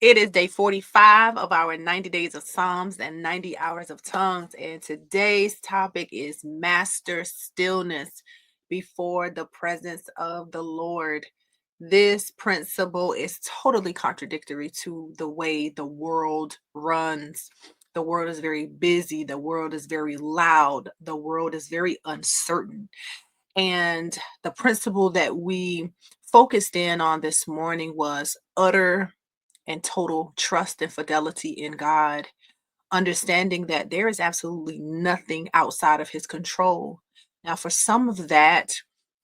It is day 45 of our 90 days of Psalms and 90 hours of tongues. And today's topic is master stillness before the presence of the Lord. This principle is totally contradictory to the way the world runs. The world is very busy. The world is very loud. The world is very uncertain. And the principle that we focused in on this morning was utter and total trust and fidelity in God, understanding that there is absolutely nothing outside of his control. Now, for some of that,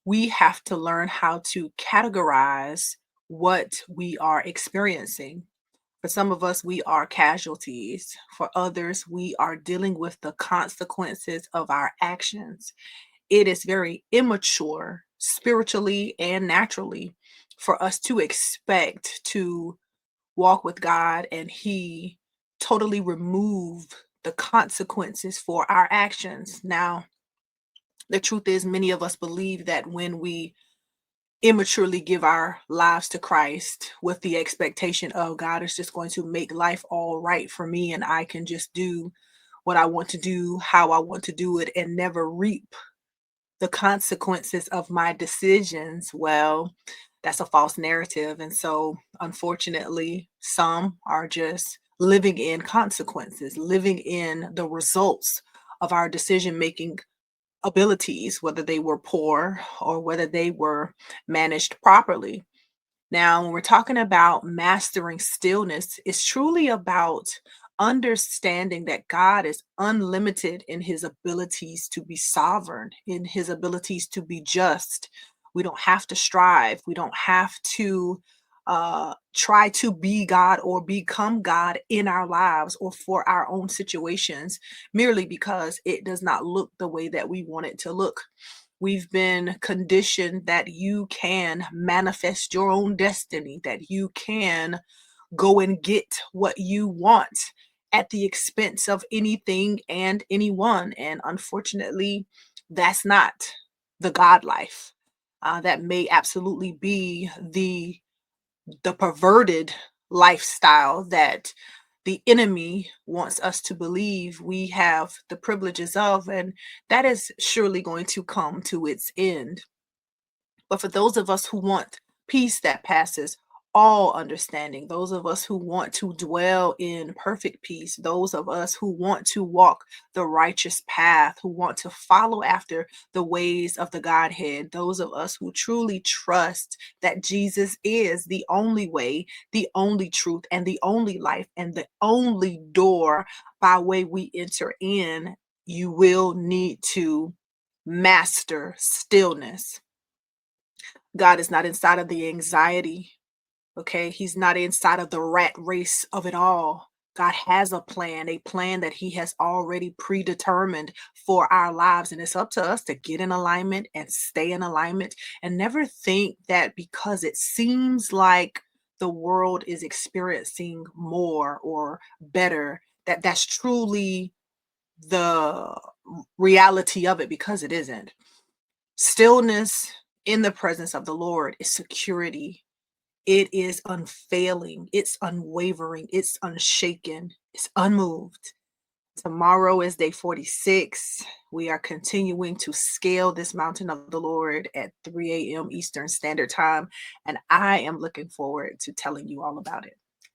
we have to learn how to categorize what we are experiencing. For some of us, we are casualties. For others, we are dealing with the consequences of our actions. It is very immature spiritually and naturally for us to expect to walk with God and He totally remove the consequences for our actions. Now, the truth is, many of us believe that when we immaturely give our lives to Christ with the expectation of God is just going to make life all right for me and I can just do what I want to do, how I want to do it, and never reap the consequences of my decisions, well, that's a false narrative. And so, unfortunately, some are just living in consequences, living in the results of our decision making abilities, whether they were poor or whether they were managed properly. Now, when we're talking about mastering stillness, it's truly about understanding that God is unlimited in his abilities to be sovereign, in his abilities to be just. We don't have to strive, we don't have to try to be God or become God in our lives or for our own situations merely because it does not look the way that we want it to look. We've been conditioned that you can manifest your own destiny, that you can go and get what you want at the expense of anything and anyone. And unfortunately, that's not the God life. That may absolutely be the perverted lifestyle that the enemy wants us to believe we have the privileges of, and that is surely going to come to its end. But for those of us who want peace that passes all understanding, those of us who want to dwell in perfect peace, those of us who want to walk the righteous path, who want to follow after the ways of the Godhead, those of us who truly trust that Jesus is the only way, the only truth, and the only life, and the only door by way we enter in, you will need to master stillness. God is not inside of the anxiety, okay? He's not inside of the rat race of it all. God has a plan that He has already predetermined for our lives. And it's up to us to get in alignment and stay in alignment and never think that because it seems like the world is experiencing more or better, that that's truly the reality of it, because it isn't. Stillness in the presence of the Lord is security. It is unfailing, it's unwavering, it's unshaken, it's unmoved. Tomorrow is day 46. We are continuing to scale this mountain of the Lord at 3 a.m. Eastern Standard Time, and I am looking forward to telling you all about it.